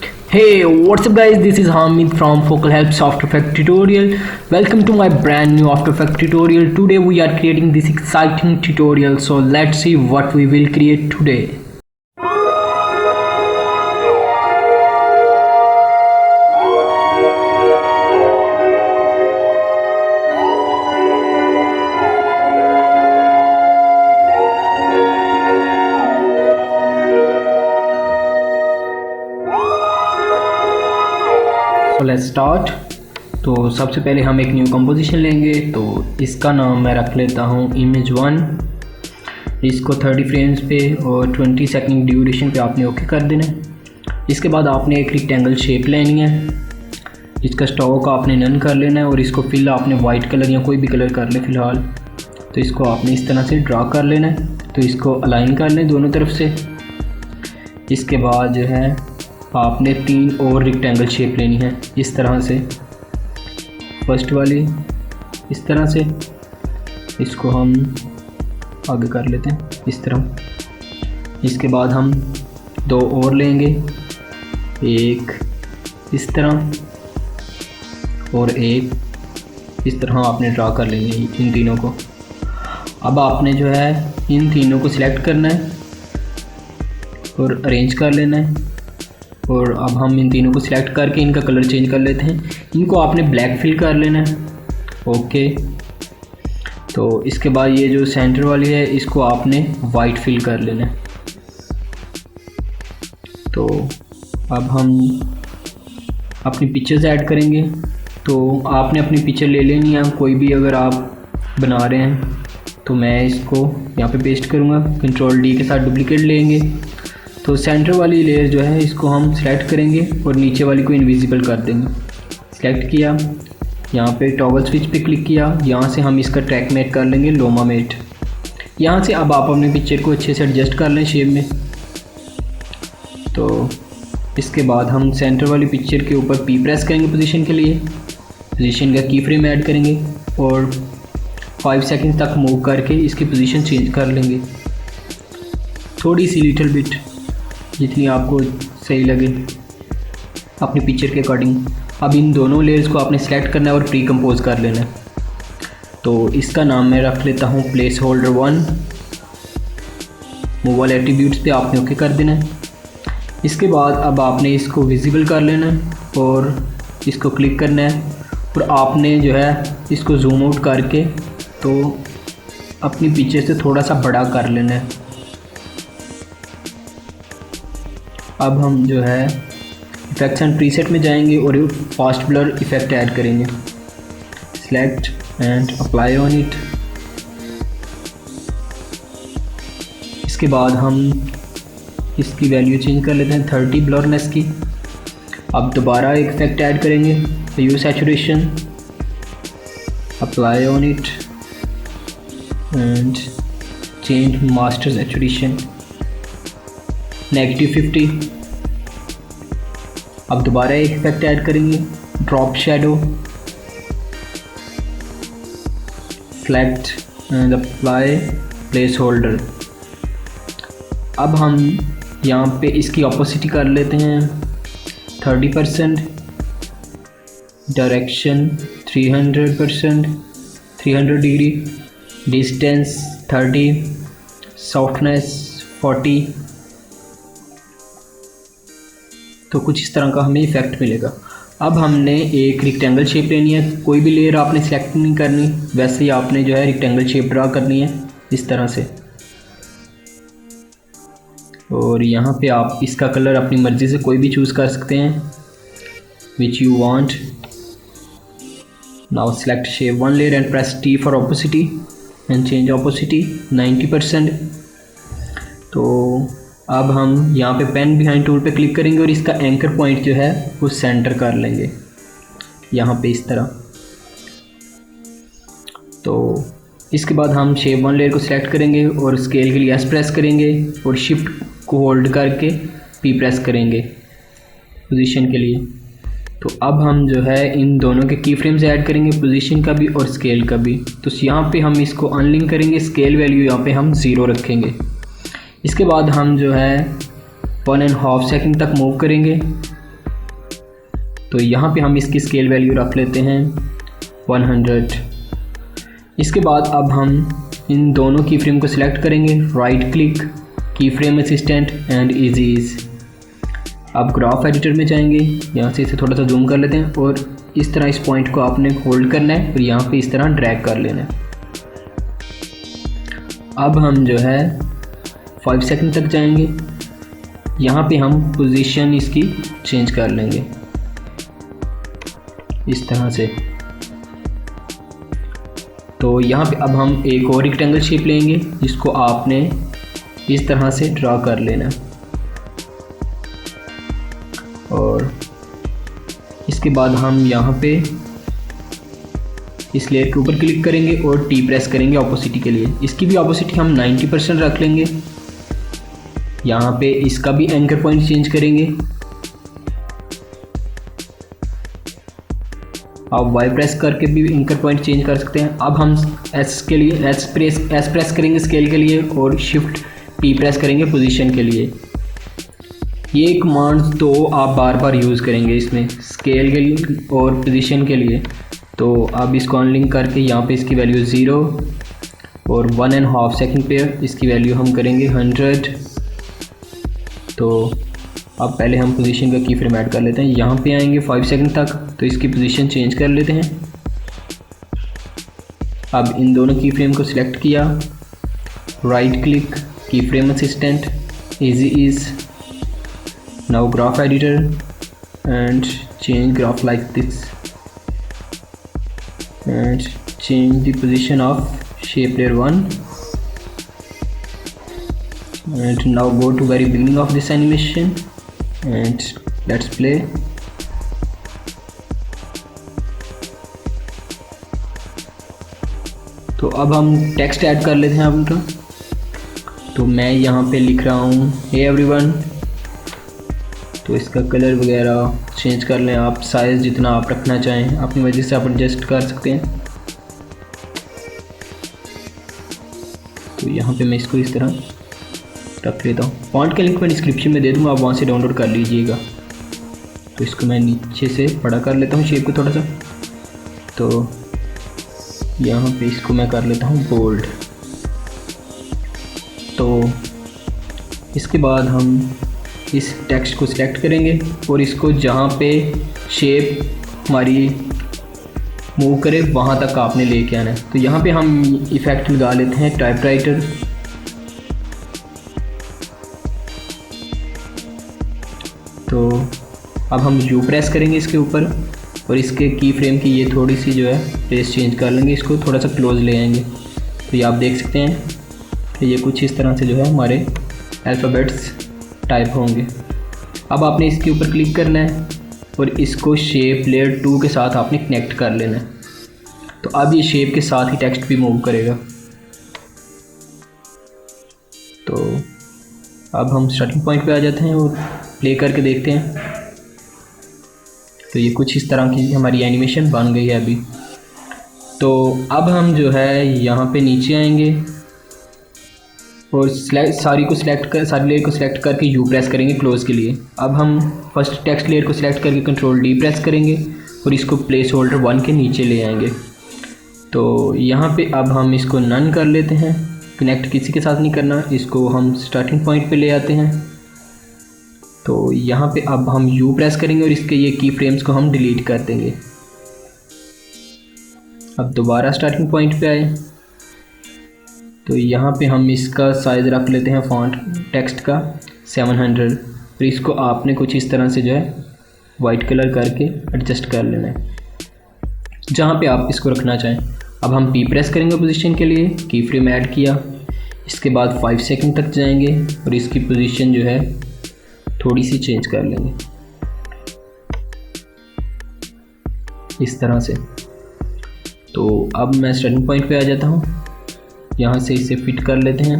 Hey, what's up guys? This is Hamid from Focal Helps After Effects tutorial. Welcome to my brand new After Effects tutorial. Today we are creating this exciting tutorial. So let's see what we will create today. तो let's start. तो सबसे पहले हम एक new composition लेंगे। तो इसका नाम मैं रख लेता हूँ इमेज 1। इसको 30 फ्रेम्स पे और 20 सेकंड ड्यूरेशन पे आपने ओके कर देना है। इसके बाद आपने एक रेक्टेंगल शेप लेनी है। इसका स्टॉक आपने नन कर लेना है और इसको फिल आपने वाइट कलर या कोई भी कलर कर ले फ़िलहाल। तो इसको आपने इस तरह से ड्रा कर लेना है। तो इसको अलाइन कर लें दोनों तरफ से। इसके बाद जो है आपने 3 और रेक्टेंगल शेप लेनी है इस तरह से। फर्स्ट वाली इस तरह से, इसको हम आगे कर लेते हैं इस तरह। इसके बाद हम 2 और लेंगे, एक इस तरह और एक इस तरह आपने ड्रा कर लेंगे इन तीनों को। अब आपने जो है इन तीनों को सिलेक्ट करना है और अरेंज कर लेना है। और अब हम इन तीनों को सिलेक्ट करके इनका कलर चेंज कर लेते हैं। इनको आपने ब्लैक फिल कर लेना है। ओके, तो इसके बाद ये जो सेंटर वाली है इसको आपने वाइट फिल कर लेना है। तो अब हम अपनी पिक्चर्स ऐड करेंगे। तो आपने अपनी पिक्चर ले लेनी है कोई भी, अगर आप बना रहे हैं। तो मैं इसको यहाँ पे पेस्ट करूँगा, कंट्रोल डी के साथ डुप्लीकेट लेंगे। तो सेंटर वाली लेयर जो है इसको हम सिलेक्ट करेंगे और नीचे वाली को इनविजिबल कर देंगे। सिलेक्ट किया, यहाँ पे टॉगल स्विच पे क्लिक किया। यहाँ से हम इसका ट्रैक मेट कर लेंगे लोमा मेट। यहाँ से अब आप अपने पिक्चर को अच्छे से एडजस्ट कर लें शेप में। तो इसके बाद हम सेंटर वाली पिक्चर के ऊपर पी प्रेस करेंगे पोजीशन के लिए। पोजीशन का की फ्रेम ऐड करेंगे और 5 सेकंड तक मूव करके इसकी पोजीशन चेंज कर लेंगे थोड़ी सी, लिटिल बिट, जितनी आपको सही लगे अपनी पिक्चर के अकॉर्डिंग। अब इन दोनों लेयर्स को आपने सेलेक्ट करना है और प्री कंपोज कर लेना है। तो इसका नाम मैं रख लेता हूँ प्लेस होल्डर 1। मूव वाले एट्रीब्यूट्स पे आपने ओके कर देना है। इसके बाद अब आपने इसको विजिबल कर लेना है और इसको क्लिक करना है और आपने जो है इसको जूम आउट करके तो अपनी पिक्चर से थोड़ा सा बड़ा कर लेना है। अब हम जो है इफेक्ट्स एंड प्रीसेट में जाएंगे और फास्ट ब्लर इफेक्ट ऐड करेंगे। Select and apply on it. इसके बाद हम इसकी वैल्यू चेंज कर लेते हैं 30 ब्लरनेस की। अब दोबारा एक इफेक्ट ऐड करेंगे, hue saturation, apply on it and change master saturation -50। अब दोबारा एक इफेक्ट ऐड करेंगे, drop shadow, select and apply placeholder. अब हम यहाँ पे इसकी ऑपोसिटी कर लेते हैं 30%, डायरेक्शन 300%, 300 डिग्री, डिस्टेंस 30, सॉफ्टनेस 40। तो कुछ इस तरह का हमें इफेक्ट मिलेगा। अब हमने एक रेक्टेंगल शेप लेनी है। कोई भी लेयर आपने सेलेक्ट नहीं करनी, वैसे ही आपने जो है रेक्टेंगल शेप ड्रा करनी है इस तरह से। और यहाँ पे आप इसका कलर अपनी मर्ज़ी से कोई भी चूज़ कर सकते हैं, which you want. Now select shape 1 layer and press T for opacity and change opacity 90%। तो अब हम यहाँ पे पेन बिहाइंड टूल पे क्लिक करेंगे और इसका एंकर पॉइंट जो है वो सेंटर कर लेंगे यहाँ पे इस तरह। तो इसके बाद हम शेप 1 लेयर को सिलेक्ट करेंगे और स्केल के लिए S प्रेस करेंगे और शिफ्ट को होल्ड करके P प्रेस करेंगे पोजीशन के लिए। तो अब हम जो है इन दोनों के की फ्रेम्स ऐड करेंगे, पोजीशन का भी और स्केल का भी। तो यहाँ पे हम इसको अनलिंक करेंगे, स्केल वैल्यू यहाँ पे हम 0 रखेंगे। इसके बाद हम जो है 1.5 सेकंड तक मूव करेंगे तो यहाँ पे हम इसकी स्केल वैल्यू रख लेते हैं 100। इसके बाद अब हम इन दोनों की फ्रेम को सिलेक्ट करेंगे, राइट क्लिक, की फ्रेम असिस्टेंट एंड इजीज। अब ग्राफ एडिटर में जाएंगे, यहाँ से इसे थोड़ा सा जूम कर लेते हैं और इस तरह इस पॉइंट को आपने होल्ड करना है और यहाँ पे इस तरह ड्रैग कर लेना है। अब हम जो है 5 सेकंड तक जाएंगे, यहाँ पे हम पोजीशन इसकी चेंज कर लेंगे इस तरह से। तो यहाँ पे अब हम एक और रेक्टेंगल शेप लेंगे जिसको आपने इस तरह से ड्रा कर लेना है और इसके बाद हम यहाँ पे इस लेयर के ऊपर क्लिक करेंगे और टी प्रेस करेंगे ऑपोसिटी के लिए। इसकी भी ऑपोसिटी हम 90% रख लेंगे। यहाँ पे इसका भी एंकर पॉइंट चेंज करेंगे। आप वाई प्रेस करके भी एंकर पॉइंट चेंज कर सकते हैं। अब हम एस के लिए एस प्रेस करेंगे स्केल के लिए और शिफ्ट पी प्रेस करेंगे पोजीशन के लिए। ये कमांड्स तो आप बार बार यूज़ करेंगे इसमें स्केल के लिए और पोजीशन के लिए। तो अब इसको अनलिंक करके यहाँ पे इसकी वैल्यू 0 और 1.5 सेकंड पे इसकी वैल्यू हम करेंगे 100। तो अब पहले हम पोजीशन का की फ्रेम ऐड कर लेते हैं। यहाँ पे आएंगे 5 सेकंड तक, तो इसकी पोजीशन चेंज कर लेते हैं। अब इन दोनों की फ्रेम को सिलेक्ट किया, राइट क्लिक, की frame assistant, easy is, now graph editor and change graph like this and change the position of shape layer 1 and now go to very beginning of this animation and let's play। तो अब हम text add कर लेते हैं अपना। तो मैं यहाँ पे लिख रहा हूँ हे एवरीवन। तो इसका कलर वगैरह चेंज कर लें आप, साइज़ जितना आप रखना चाहें अपनी मर्ज़ी से आप एडजस्ट कर सकते हैं। तो यहाँ पे मैं इसको इस तरह रख लेता हूँ। फॉन्ट का लिंक मैं डिस्क्रिप्शन में दे दूँगा, आप वहाँ से डाउनलोड कर लीजिएगा। तो इसको मैं नीचे से बड़ा कर लेता हूँ शेप को थोड़ा सा। तो यहाँ पे इसको मैं कर लेता हूँ बोल्ड। तो इसके बाद हम इस टेक्स्ट को सिलेक्ट करेंगे और इसको जहाँ पे शेप हमारी मूव करे वहाँ तक आपने लेके आना है। तो यहाँ पे हम इफ़ेक्ट लगा लेते हैं टाइपराइटर। तो अब हम यू प्रेस करेंगे इसके ऊपर और इसके की फ्रेम की ये थोड़ी सी जो है प्लेस चेंज कर लेंगे, इसको थोड़ा सा क्लोज ले आएंगे। तो ये आप देख सकते हैं कि ये कुछ इस तरह से जो है हमारे अल्फ़ाबेट्स टाइप होंगे। अब आपने इसके ऊपर क्लिक करना है और इसको शेप लेयर 2 के साथ आपने कनेक्ट कर लेना है। तो अब ये शेप के साथ ही टेक्स्ट भी मूव करेगा। तो अब हम स्टार्टिंग पॉइंट पे आ जाते हैं और प्ले करके देखते हैं। तो ये कुछ इस तरह की हमारी एनिमेशन बन गई है अभी। तो अब हम जो है यहाँ पे नीचे आएंगे और सारी लेयर को सिलेक्ट करके यू प्रेस करेंगे क्लोज के लिए। अब हम फर्स्ट टेक्स्ट लेयर को सिलेक्ट करके कंट्रोल डी प्रेस करेंगे और इसको प्लेस होल्डर 1 के नीचे ले आएंगे। तो यहाँ पे अब हम इसको नन कर लेते हैं, कनेक्ट किसी के साथ नहीं करना, इसको हम स्टार्टिंग पॉइंट पे ले आते हैं। तो यहाँ पे अब हम यू प्रेस करेंगे और इसके ये की फ्रेम्स को हम डिलीट कर देंगे। अब दोबारा स्टार्टिंग पॉइंट पे आए तो यहाँ पे हम इसका साइज़ रख लेते हैं फॉन्ट टेक्स्ट का 700 और इसको आपने कुछ इस तरह से जो है वाइट कलर करके एडजस्ट कर लेना है जहाँ पे आप इसको रखना चाहें। अब हम पी प्रेस करेंगे पोजीशन के लिए, की फ्रेम ऐड किया, इसके बाद 5 सेकंड तक जाएंगे और इसकी पोजीशन जो है थोड़ी सी चेंज कर लेंगे इस तरह से। तो अब मैं स्टार्टिंग पॉइंट पे आ जाता हूँ, यहाँ से इसे फिट कर लेते हैं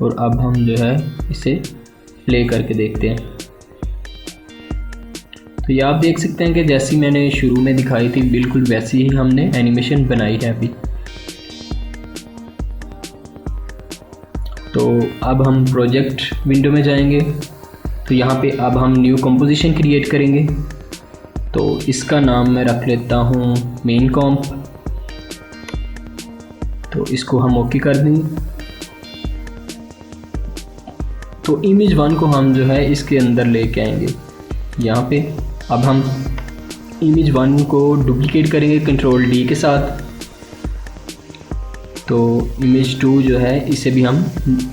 और अब हम जो है इसे प्ले करके देखते हैं। तो ये आप देख सकते हैं कि जैसी मैंने शुरू में दिखाई थी बिल्कुल वैसी ही हमने एनिमेशन बनाई है अभी। तो अब हम प्रोजेक्ट विंडो में जाएंगे तो यहाँ पे अब हम न्यू कंपोजिशन क्रिएट करेंगे। तो इसका नाम मैं रख लेता हूँ मेन कॉम्प। तो इसको हम ओके कर देंगे। तो इमेज 1 को हम जो है इसके अंदर लेके आएंगे। यहाँ पे अब हम इमेज 1 को डुप्लीकेट करेंगे कंट्रोल D के साथ। तो इमेज 2 जो है इसे भी हम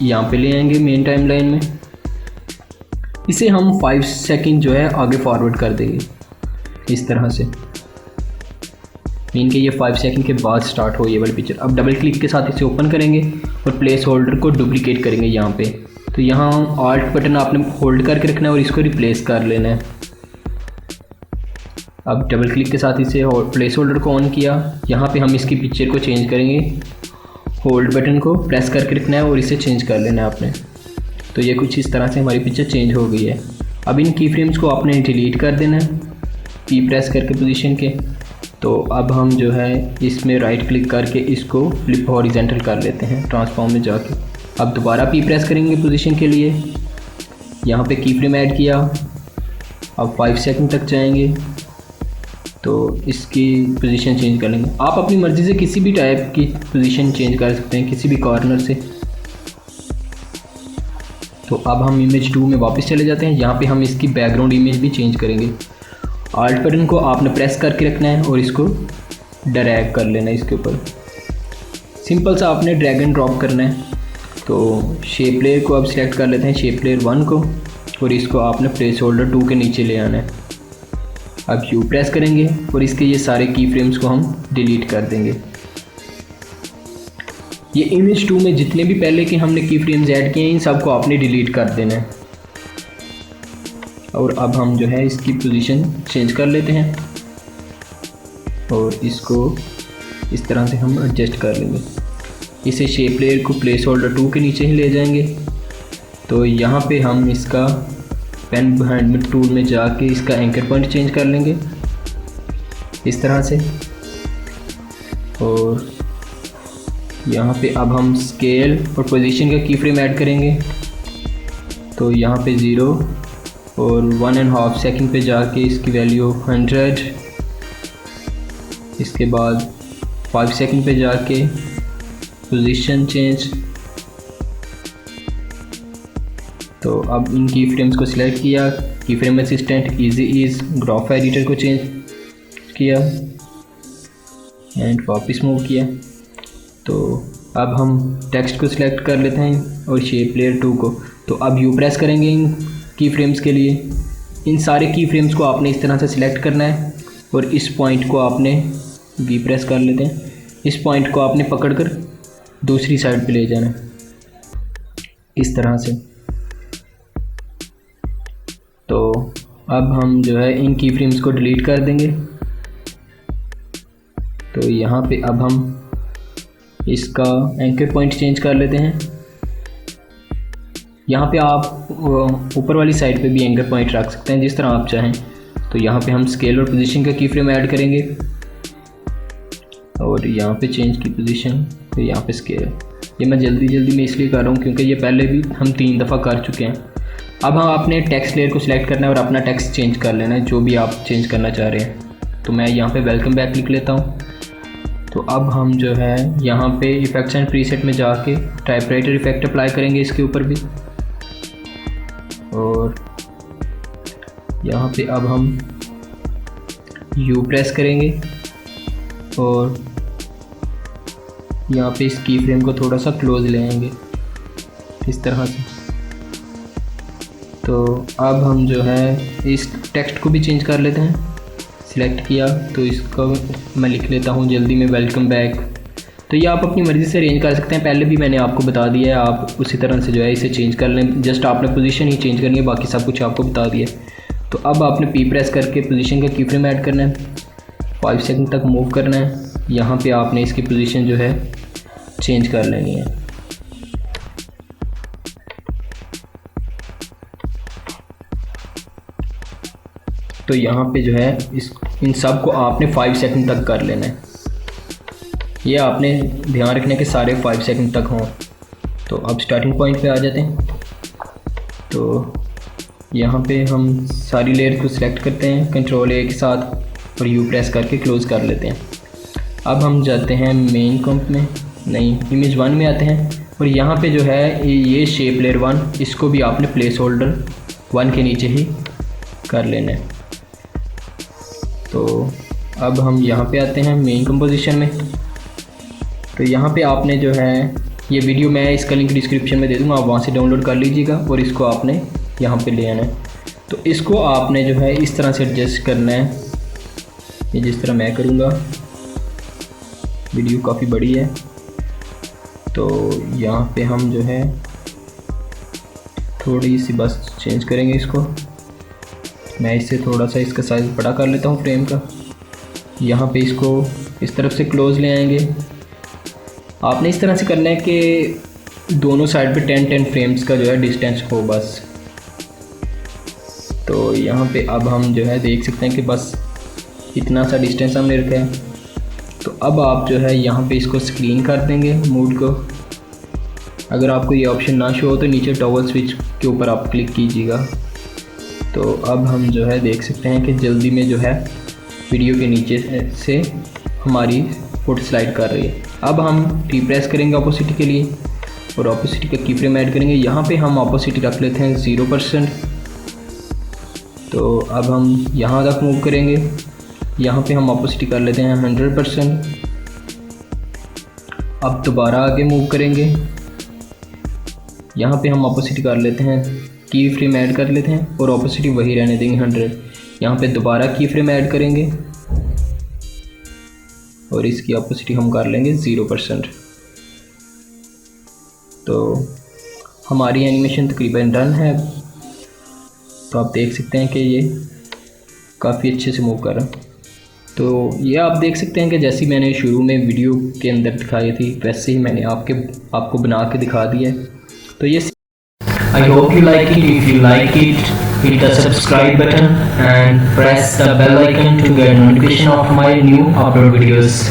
यहाँ पे ले आएंगे मेन टाइमलाइन में। इसे हम 5 सेकंड जो है आगे फॉरवर्ड कर देंगे इस तरह से, मीन के ये 5 सेकंड के बाद स्टार्ट हो ये वाली पिक्चर। अब डबल क्लिक के साथ इसे ओपन करेंगे और प्लेस होल्डर को डुप्लीकेट करेंगे यहाँ पे। तो यहाँ ऑल्ट बटन आपने होल्ड करके रखना है और इसको रिप्लेस कर लेना है। अब डबल क्लिक के साथ इसे प्लेस होल्डर को ऑन किया। यहाँ पे हम इसकी पिक्चर को चेंज करेंगे, होल्ड बटन को प्रेस करके रखना है और इसे चेंज कर लेना है आपने। तो ये कुछ इस तरह से हमारी पिक्चर चेंज हो गई है। अब इन की फ्रेम्स को आपने डिलीट कर देना है P प्रेस करके पोजीशन के। तो अब हम जो है इसमें राइट क्लिक करके इसको फ्लिप हॉरिजेंटल कर लेते हैं ट्रांसफॉर्म में जाके। अब दोबारा P प्रेस करेंगे पोजीशन के लिए, यहाँ पे की फ्रेम ऐड किया। अब 5 सेकंड तक जाएंगे तो इसकी पोजीशन चेंज कर लेंगे। आप अपनी मर्ज़ी से किसी भी टाइप की पोजीशन चेंज कर सकते हैं, किसी भी कॉर्नर से। तो अब हम इमेज 2 में वापस चले जाते हैं। यहाँ पे हम इसकी बैकग्राउंड इमेज भी चेंज करेंगे। ऑल्ट बटन को आपने प्रेस करके रखना है और इसको ड्रैग कर लेना है इसके ऊपर। सिंपल सा आपने ड्रैग एंड ड्रॉप करना है। तो शेप लेयर को अब सिलेक्ट कर लेते हैं, शेप लेयर 1 को, और इसको आपने प्लेस होल्डर 2 के नीचे ले आना है। अब U प्रेस करेंगे और इसके ये सारे की फ्रेम्स को हम डिलीट कर देंगे। ये इमेज 2 में जितने भी पहले के हमने की फ्रेम्स ऐड किए हैं इन सबको आपने डिलीट कर देना है। और अब हम जो है इसकी पोजीशन चेंज कर लेते हैं और इसको इस तरह से हम एडजस्ट कर लेंगे। इसे शेप लेयर को प्लेस होल्डर 2 के नीचे ही ले जाएंगे। तो यहाँ पे हम इसका पेन हैंड टूल में जाके इसका एंकर पॉइंट चेंज कर लेंगे इस तरह से। और यहाँ पे अब हम स्केल और पोजीशन का की फ्रेम ऐड करेंगे। तो यहाँ पे 0 और 1.5 सेकंड पे जाके इसकी वैल्यू 100। इसके बाद 5 सेकंड पे जाके पोजीशन चेंज। तो अब इन की फ्रेम्स को सिलेक्ट किया, की frame assistant, easy ease, graph editor को चेंज किया एंड वापस मूव किया। तो अब हम टेक्स्ट को सिलेक्ट कर लेते हैं और शेप लेयर 2 को। तो अब U प्रेस करेंगे इन की फ्रेम्स के लिए। इन सारे की फ्रेम्स को आपने इस तरह से सिलेक्ट करना है और इस पॉइंट को आपने V प्रेस कर लेते हैं। इस पॉइंट को आपने पकड़कर दूसरी साइड पे ले जाना है इस तरह से। तो अब हम जो है इन की फ्रेम्स को डिलीट कर देंगे। तो यहाँ पे अब हम इसका एंकर पॉइंट चेंज कर लेते हैं। यहाँ पे आप ऊपर वाली साइड पे भी एंकर पॉइंट रख सकते हैं जिस तरह आप चाहें। तो यहाँ पे हम स्केल और पोजीशन का की फ्रेम ऐड करेंगे और यहाँ पे चेंज की पोजीशन, फिर यहाँ पे स्केल। ये मैं जल्दी में इसलिए कर रहा हूँ क्योंकि ये पहले भी हम 3 दफ़ा कर चुके हैं। अब हम अपने टेक्स्ट लेयर को सिलेक्ट करना है और अपना टेक्स्ट चेंज कर लेना है जो भी आप चेंज करना चाह रहे हैं। तो मैं यहाँ पे वेलकम बैक लिख लेता हूँ। तो अब हम जो है यहाँ पे इफेक्ट्स एंड प्रीसेट में जाके टाइपराइटर इफेक्ट अप्लाई करेंगे इसके ऊपर भी। और यहाँ पे अब हम U प्रेस करेंगे और यहाँ पे इस की फ्रेम को थोड़ा सा क्लोज ले आएंगे इस तरह से। तो अब हम जो है इस टेक्स्ट को भी चेंज कर लेते हैं। सिलेक्ट किया तो इसको मैं लिख लेता हूँ जल्दी में वेलकम बैक। तो ये आप अपनी मर्ज़ी से अरेंज कर सकते हैं, पहले भी मैंने आपको बता दिया है। आप उसी तरह से जो है इसे चेंज कर लें, जस्ट आपने पोजीशन ही चेंज करनी है, बाकी सब कुछ आपको बता दिया। तो अब आपने P प्रेस करके पोजीशन का की फ्रेम ऐड करना है, 5 सेकंड तक मूव करना है। यहाँ पे आपने इसकी पोजीशन जो है चेंज कर लेनी है। तो यहाँ पे जो है इन सब को आपने 5 सेकंड तक कर लेना है। ये आपने ध्यान रखना है कि सारे 5 सेकंड तक हों। तो अब स्टार्टिंग पॉइंट पे आ जाते हैं। तो यहाँ पे हम सारी लेयर को सिलेक्ट करते हैं कंट्रोल ए के साथ और यू प्रेस करके क्लोज़ कर लेते हैं। अब हम जाते हैं मेन कंप में, नहीं इमेज 1 में आते हैं और यहाँ पे जो है ये शेप लेयर 1, इसको भी आपने प्लेस होल्डर 1 के नीचे ही कर लेना है। तो अब हम यहाँ पे आते हैं मेन कंपोजिशन में। तो यहाँ पे आपने जो है ये वीडियो मैं इसका लिंक डिस्क्रिप्शन में दे दूँगा, आप वहाँ से डाउनलोड कर लीजिएगा और इसको आपने यहाँ पे ले आना है। तो इसको आपने जो है इस तरह से एडजस्ट करना है, ये जिस तरह मैं करूँगा। वीडियो काफ़ी बड़ी है तो यहाँ पे हम जो है थोड़ी सी बस चेंज करेंगे इसको। मैं इससे थोड़ा सा इसका साइज़ बड़ा कर लेता हूँ फ्रेम का। यहाँ पे इसको इस तरफ से क्लोज़ ले आएंगे। आपने इस तरह से करना है कि दोनों साइड पे 10-10 फ्रेम्स का जो है डिस्टेंस हो बस। तो यहाँ पे अब हम जो है देख सकते हैं कि बस इतना सा डिस्टेंस हमने रखा है। तो अब आप जो है यहाँ पे इसको स्क्रीन कर देंगे मूड को। अगर आपको ये ऑप्शन ना शो हो तो नीचे टॉगल स्विच के ऊपर आप क्लिक कीजिएगा। तो अब हम जो है देख सकते हैं कि जल्दी में जो है वीडियो के नीचे से हमारी फुट स्लाइड कर रही है। अब हम प्रेस करेंगे ऑपोसिटी के लिए और ऑपोसिटी का की फ्रेम ऐड करेंगे। यहाँ पे हम ऑपोसिटी रख लेते हैं 0%। तो अब हम यहाँ तक मूव करेंगे, यहाँ पे हम ऑपोसिटी कर लेते हैं 100%। अब दोबारा आगे मूव करेंगे, यहाँ पे हम ऑपोसिटी कर लेते हैं, की फ्रेम ऐड कर लेते हैं और ऑपोसिटी वही रहने देंगे 100। यहाँ पे दोबारा की फ्रेम ऐड करेंगे और इसकी ऑपोसिटी हम कर लेंगे 0%। तो हमारी एनिमेशन तकरीबन डन है। तो आप देख सकते हैं कि ये काफ़ी अच्छे से मूव कर रहा है। तो ये आप देख सकते हैं कि जैसी मैंने शुरू में वीडियो के अंदर दिखाई थी वैसे ही मैंने आपको बना के दिखा दिया है। तो ये I hope you like it. If you like it, hit the subscribe button and press the bell icon to get notification of my new upload videos.